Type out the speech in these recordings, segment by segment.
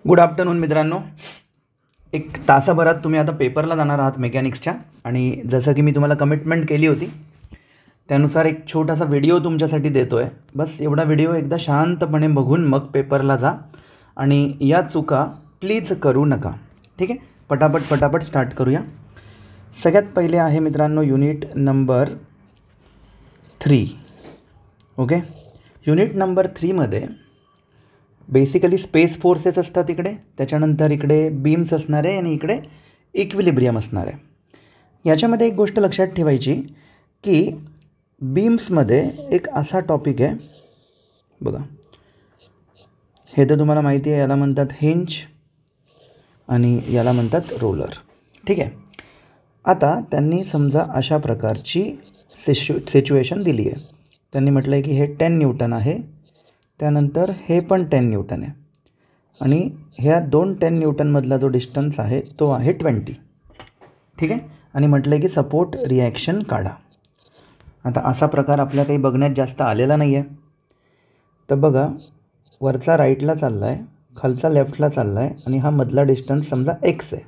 Good afternoon मित्रांनो. एक तासाभरात तुम्ही आता पेपरला जाणार आहात मेकॅनिक्सच्या. आणि जसं की मी तुम्हाला कमिटमेंट केली होती त्यानुसार एक छोटासा व्हिडिओ तुमच्यासाठी देतो आहे. बस एवढा व्हिडिओ एकदा शांतपणे बघून मग पेपरला जा आणि या चुका प्लीज करू नका. ठीक आहे, पटापट स्टार्ट करूया. सगळ्यात पहिले आहे मित्रांनो unit number 3. Okay, unit number 3मध्ये बेसिकली स्पेस फोर्सेस असतात इकडे, त्याच्यानंतर इकडे बीम्स असणार आहे आणि इकडे इक्विलिब्रियम असणार आहे. याच्यामध्ये एक गोष्ट लक्षात ठेवायची की बीम्समध्ये एक असा टॉपिक आहे बघा, हे तर तुम्हाला माहिती आहे, याला म्हणतात हिंज आणि याला म्हणतात रोलर. ठीक आहे, आता त्यांनी समजा अशा प्रकारची सिच्युएशन दिली आहे. त्यांनी म्हटलं आहे की हे 10 न्यूटन आहे, त्यानंतर हे पण 10 न्यूटन आहे आणि ह्या 2 10 न्यूटनमधला जो डिस्टन्स आहे तो आहे 20. ठीक आहे, आणि म्हटलं आहे की सपोर्ट रिॲक्शन काढा. आता असा प्रकार आपल्या काही बघण्यात जास्त आलेला नाही आहे. तर बघा, वरचा राईटला चालला आहे, खालचा लेफ्टला चालला आहे आणि हा मधला डिस्टन्स समजा x आहे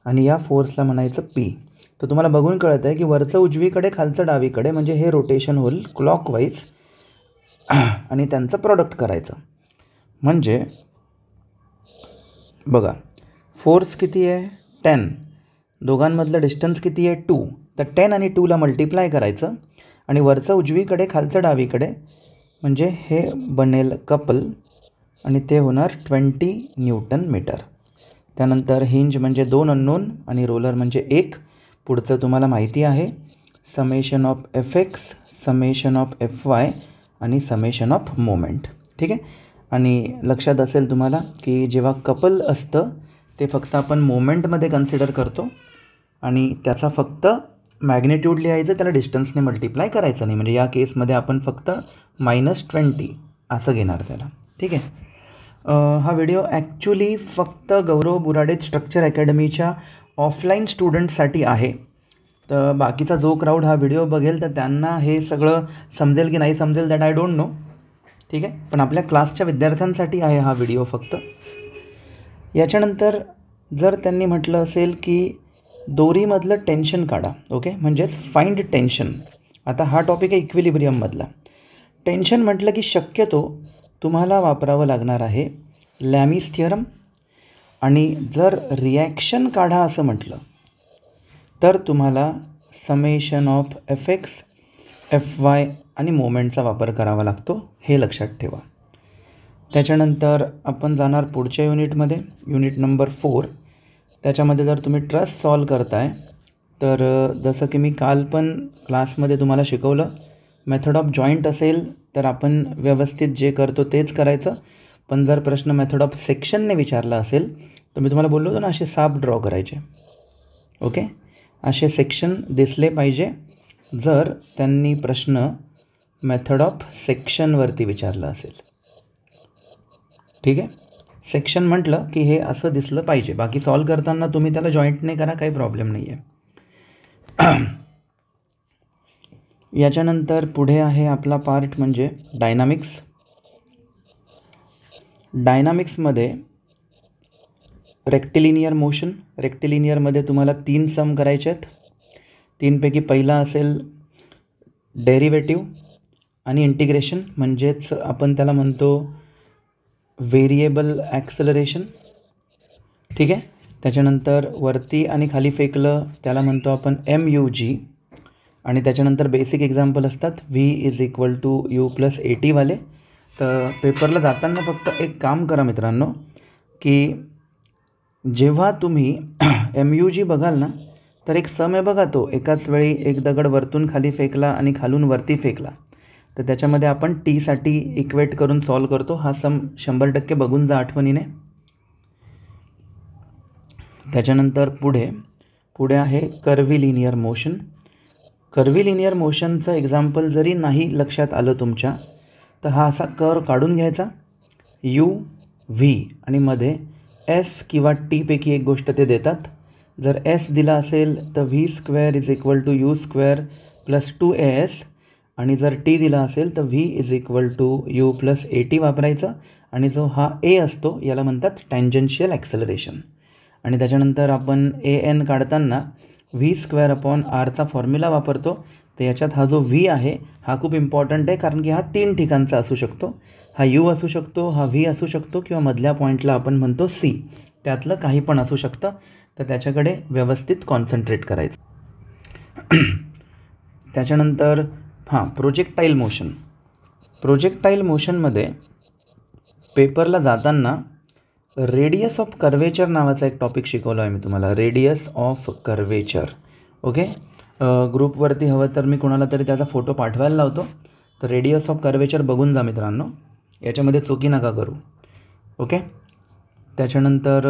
आणि या फोर्सला म्हणायचं p. तर तुम्हाला बघून कळत आहे की वरचं उजवीकडे खालचं डावीकडे, म्हणजे हे रोटेशन होईल क्लॉकवाईज आणि त्यांचं प्रोडक्ट करायचं. म्हणजे बघा, फोर्स किती आहे 10, दोघांमधलं डिस्टन्स किती आहे 2. तर 10 आणि 2ला मल्टिप्लाय करायचं आणि वरचं उजवीकडे खालचं डावीकडे, म्हणजे हे बनेल कपल आणि ते होणार 20 न्यूटन मीटर. त्यानंतर हिंज म्हणजे 2 अननोन आणि रोलर म्हणजे 1. पुढचं तुम्हाला माहिती आहे, summation of Fx, summation of Fy आणि समेशन ऑफ मोमेंट. ठीक आहे, आणि लक्षात असेल तुम्हाला की जेव्हा कपल असतं ते फक्त आपण मोमेंटमध्ये कन्सिडर करतो आणि त्याचा फक्त मॅग्निट्यूड लिहायचं, त्याला डिस्टन्सने मल्टिप्लाय करायचं नाही. म्हणजे या केसमध्ये आपण फक्त -20 असं घेणार त्याला. ठीक आहे, हा व्हिडिओ ॲक्च्युली फक्त गौरव बुराडे स्ट्रक्चर अकॅडमीच्या ऑफलाईन स्टुडंट्ससाठी आहे. तर बाकीचा जो क्राऊड हा व्हिडिओ बघेल तर त्यांना हे सगळं समजेल की नाही समजेल दॅट आय डोंट नो. ठीक आहे, पण आपल्या क्लासच्या विद्यार्थ्यांसाठी आहे हा व्हिडिओ फक्त. याच्यानंतर जर त्यांनी म्हटलं असेल की दोरीमधलं टेन्शन काढा, ओके, म्हणजेच फाइंड टेन्शन. आता हा टॉपिक आहे इक्विलिब्रियममधला. टेन्शन म्हटलं की शक्यतो तुम्हाला वापरावं लागणार आहे लॅमीज थिअरम. आणि जर रिॲक्शन काढा असं म्हटलं तर तुम्हाला समेशन ऑफ Fx, Fy आणि मोमेंटचा वापर करावा लागतो, हे लक्षात ठेवा. त्याच्यानंतर आपण जाणार पुढच्या युनिटमध्ये, युनिट नंबर 4. त्याच्यामध्ये जर तुम्ही ट्रस्ट सॉल्व करताय तर जसं की मी काल पण क्लासमध्ये तुम्हाला शिकवलं, मेथड ऑफ जॉईंट असेल तर आपण व्यवस्थित जे करतो तेच करायचं. पण जर प्रश्न मेथड ऑफ सेक्शनने विचारला असेल तर मी तुम्हाला बोललो होतो ना, असे साप ड्रॉ करायचे. ओके, असे सेक्शन दिसले पाहिजे जर त्यांनी प्रश्न मेथड ऑफ सेक्शनवरती विचारला असेल. ठीक आहे, सेक्शन म्हटलं की हे असं दिसलं पाहिजे. बाकी सॉल्व करताना तुम्ही त्याला जॉईंटने करा, काही प्रॉब्लेम नाही आहे. याच्यानंतर पुढे आहे आपला पार्ट म्हणजे डायनामिक्स. डायनामिक्समध्ये रेक्टिलिनियर मोशन. रेक्टिलिनियरमध्ये तुम्हाला 3 सम करायचे आहेत. 3पैकी पहिला असेल डेरिव्हेटिव्ह आणि इंटिग्रेशन, म्हणजेच आपण त्याला म्हणतो व्हेरिएबल ॲक्सलरेशन. ठीक आहे, त्याच्यानंतर वरती आणि खाली फेकलं त्याला म्हणतो आपण MUG. आणि त्याच्यानंतर बेसिक एक्झाम्पल असतात V = U + AT वाले. तर पेपरला जाताना फक्त एक काम करा मित्रांनो, की जेव्हा तुम्ही MUG बघाल ना तर एक सम आहे बघा, तो एकाच वेळी एक दगड वरतून खाली फेकला आणि खालून वरती फेकला, तर त्याच्यामध्ये आपण T साठी इक्वेट करून सॉल्व करतो. हा सम 100% बघून जा आठवणीने. त्याच्यानंतर पुढे आहे कर्व्हिलिनियर मोशन. कर्व्हिलिनियर मोशनचं एक्झाम्पल जरी नाही लक्षात आलं तुमच्या तर हा असा कर्व काढून घ्यायचा, U V आणि मध्ये S किंवा Tपैकी एक गोष्ट ते देतात. जर S दिला असेल तर V² = U² + 2AS आणि जर T दिला असेल तर V = U + AT वापरायचं आणि जो हा ए असतो याला म्हणतात टँजन्शियल ॲक्सेलरेशन. आणि त्याच्यानंतर आपण AN काढताना v²/r फॉर्म्युला वापरतो. तर याच्यात हा जो v आहे हा खूप इम्पॉर्टंट आहे, कारण की हा 3 ठिकाणचा असू शकतो. हा u असू शकतो, हा v असू शकतो, किंवा मधल्या पॉईंटला आपण म्हणतो c, त्यातलं काही पण असू शकतं. तर त्याच्याकडे व्यवस्थित कॉन्सन्ट्रेट करायचं. त्याच्यानंतर प्रोजेक्टाईल मोशन. प्रोजेक्टाईल मोशनमध्ये पेपरला जाताना रेडियस ऑफ कर्वेचर नावाचा एक टॉपिक शिकवला आहे मी तुम्हाला, रेडियस ऑफ कर्वेचर. ओके, ग्रुपवरती हवं तर मी कोणाला तरी त्याचा फोटो पाठवायला लावतो. तर रेडियस ऑफ कर्वेचर बघून जा मित्रांनो, याच्यामध्ये चुकी नका करू. ओके, त्याच्यानंतर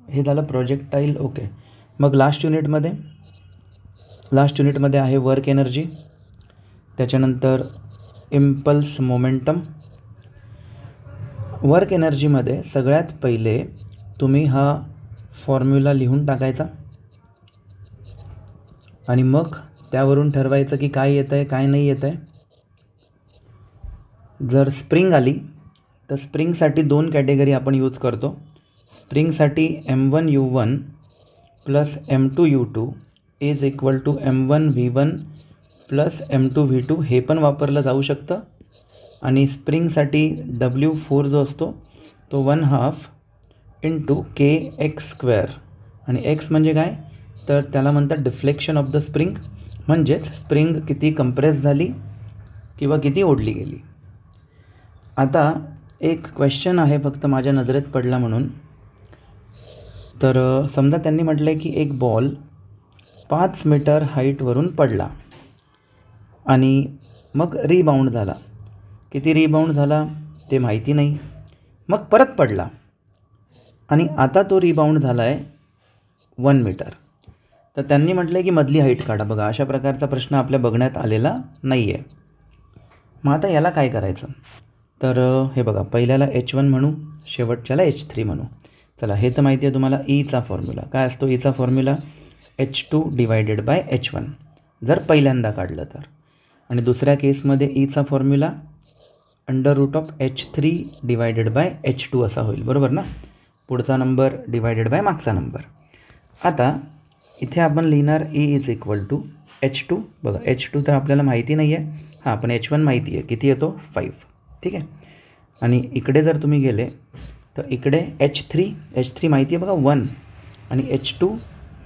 हे झालं प्रोजेक्टाईल. ओके, मग लास्ट युनिटमध्ये आहे वर्क एनर्जी, त्याच्यानंतर इम्पल्स मोमेंटम. वर्क एनर्जीमध्ये सगळ्यात पहिले तुम्ही हा फॉर्म्युला लिहून टाकायचा आणि मग त्यावरून ठरवायचं की काय येतं आहे काय नाही येतं आहे. जर स्प्रिंग आली तर स्प्रिंगसाठी 2 कॅटेगरी आपण यूज करतो. स्प्रिंगसाठी m1u1 plus m2u2 is equal to m1v1 plus m2v2 हे पण वापरलं जाऊ शकतं. आणि स्प्रिंगसाठी W4 जो असतो तो 1/2 इंटू kx². आणि x म्हणजे काय, तर त्याला म्हणतात डिफ्लेक्शन ऑफ द स्प्रिंग, म्हणजेच स्प्रिंग किती कंप्रेस झाली किंवा किती ओढली गेली. आता एक क्वेश्चन आहे फक्त माझ्या नजरेत पडला म्हणून. तर समजा त्यांनी म्हटलं आहे की एक बॉल 5 मीटर हाईटवरून पडला आणि मग रिबाउंड झाला. किती रिबाउंड झाला ते माहिती नाही. मग परत पडला आणि आता तो रिबाउंड झाला आहे 1 मीटर. तर त्यांनी म्हटलं आहे की मधली हाईट काढा. बघा, अशा प्रकारचा प्रश्न आपल्या बघण्यात आलेला नाही आहे. मग आता याला काय करायचं, तर हे बघा, पहिल्याला H1 म्हणू, शेवटच्याला H3 म्हणू. चला, हे तर माहिती आहे तुम्हाला. ईचा फॉर्म्युला काय असतो, ईचा फॉर्म्युला H2/H1 जर पहिल्यांदा काढलं तर. आणि दुसऱ्या केसमध्ये ईचा फॉर्म्युला √H3/H2 असा होईल, बरोबर ना. पुढचा नंबर डिवायडेड बाय मागचा नंबर. आता इथे आपण लिहिणार E is equal to H2. बघा, H2 तर आपल्याला माहिती नाही आहे. हां, पण H1 माहिती आहे. किती येतो 5. ठीक आहे. आणि इकडे जर तुम्ही गेले तर इकडे H3 माहिती आहे बघा 1, आणि H2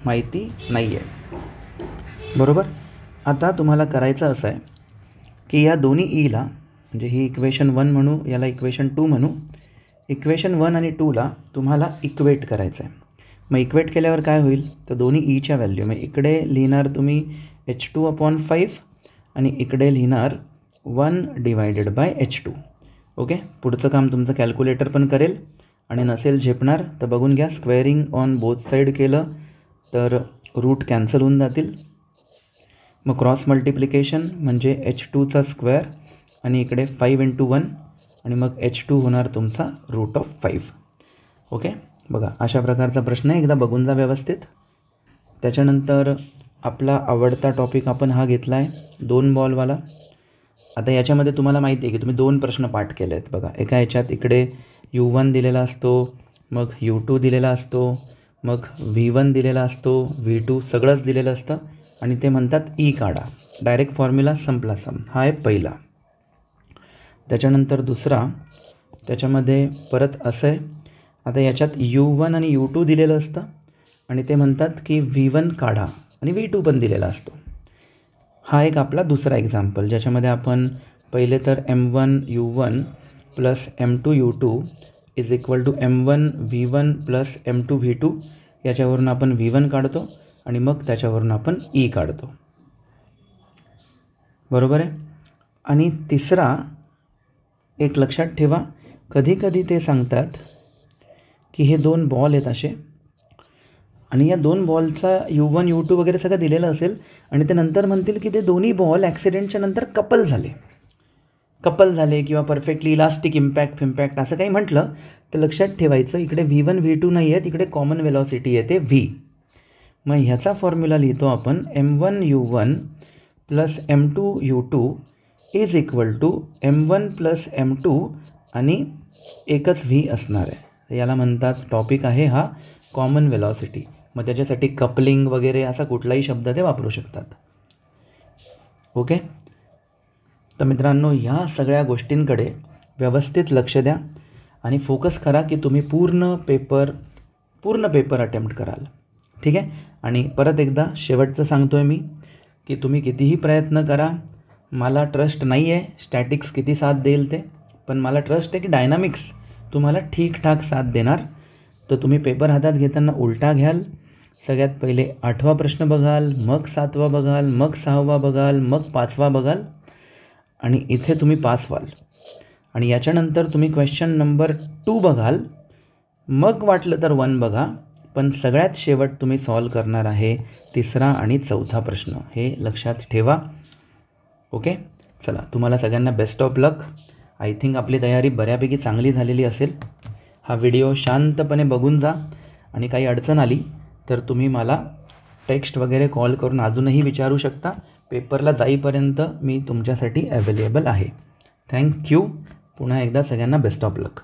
माहिती नाही आहे, बरोबर. आता तुम्हाला करायचं असं आहे की या दोन्ही ईला, म्हणजे ही इक्वेशन 1 म्हणू, याला इक्वेशन 2 म्हणू. इक्वेशन 1 आणि 2ला तुम्हाला इक्वेट करायचं आहे. मग इक्वेट केल्यावर काय होईल, तर दोन्ही ईच्या व्हॅल्यू, मग इकडे लिहिणार तुम्ही H2/5 आणि इकडे लिहिणार 1/H2. ओके, पुढचं काम तुमचं कॅल्क्युलेटर पण करेल. आणि नसेल झेपणार तर बघून घ्या, स्क्वेअरिंग ऑन बोथ साईड केलं तर रूट कॅन्सल होऊन जातील. मग क्रॉस मल्टिप्लिकेशन म्हणजे H2चा स्क्वेअर आणि इकडे 5 × 1 आणि मग H2 होणार तुमचा √5. ओके, बघा, अशा प्रकारचा प्रश्न आहे. एकदा बघून जा व्यवस्थित. त्याच्यानंतर आपला आवडता टॉपिक आपण हा घेतला आहे, 2 बॉलवाला. आता याच्यामध्ये तुम्हाला माहिती आहे की तुम्ही 2 प्रश्न पाठ केले आहेत. बघा, एका याच्यात इकडे U1 दिलेला असतो, मग U2 दिलेला असतो, मग V1 दिलेला असतो, V2 सगळंच दिलेलं असतं आणि ते म्हणतात ई काढा. डायरेक्ट फॉर्म्युला संपला सम. हा आहे पहिला. त्याच्यानंतर दुसरा, त्याच्यामध्ये परत असं आहे. आता याच्यात U1 आणि U2 दिलेलं असतं आणि ते म्हणतात की V1 काढा आणि V2 पण दिलेला असतो. हा एक आपला दुसरा एक्झाम्पल, ज्याच्यामध्ये आपण पहिले तर m1u1 plus m2u2 is equal to m1v1 plus m2v2 याच्यावरून आपण V1 काढतो आणि मग त्याच्यावरून आपण E काढतो, बरोबर आहे. आणि तिसरा एक लक्षात ठेवा, कधी कधी ते सांगतात की हे 2 बॉल आहेत असे आणि या 2 बॉलचा U1 U2 वगैरे सगळं दिलेलं असेल आणि ते नंतर म्हणतील की ते दोन्ही बॉल ॲक्सिडेंटच्या नंतर कपल झाले किंवा परफेक्टली इलास्टिक इम्पॅक्ट असं काही म्हटलं तर लक्षात ठेवायचं, इकडे V1 V2 नाही आहे, तिकडे कॉमन वेलॉसिटी येते V. मग ह्याचा फॉर्म्युला लिहितो आपण m1u1 plus m2u2 is equal to m1 plus m2 आणि एकच व्ही असणार आहे. याला म्हणतात, टॉपिक आहे हा कॉमन वेलॉसिटी. मग त्याच्यासाठी कपलिंग वगैरे असा कुठलाही शब्द ते वापरू शकतात. ओके. तर मित्रांनो, ह्या सगळ्या गोष्टींकडे व्यवस्थित लक्ष द्या आणि फोकस करा की तुम्ही पूर्ण पेपर अटेम्प्ट कराल. ठीक आहे. आणि परत एकदा शेवटचं सांगतो आहे मी की तुम्ही कितीही प्रयत्न करा, मला ट्रस्ट नाही आहे स्टॅटिक्स किती साथ देईल ते, पण मला ट्रस्ट आहे की डायनामिक्स तुम्हाला ठीकठाक साथ देणार. तर तुम्ही पेपर हातात घेताना उलटा घ्याल. सगळ्यात पहिले 8वा प्रश्न बघाल, मग 7वा बघाल, मग 6वा बघाल, मग 5वा बघाल आणि इथे तुम्ही पास व्हाल. आणि याच्यानंतर तुम्ही क्वेश्चन नंबर 2 बघाल, मग वाटलं तर 1 बघा, पण सगळ्यात शेवट तुम्ही सॉल्व करणार आहे 3रा आणि 4था प्रश्न. हे लक्षात ठेवा. ओके. चला, तुम्हाला सगळ्यांना best of luck. I think आपली तयारी बऱ्यापैकी चांगली झालेली असेल. हा व्हिडिओ शांतपणे बघून जा आणि काही अडचण आली तर तुम्ही मला टेक्स्ट वगैरे कॉल करून अजूनही विचारू शकता. पेपरला जाईपर्यंत मी तुमच्यासाठी अवेलेबल आहे. थँक्यू. पुन्हा एकदा सगळ्यांना बेस्ट ऑफ लक.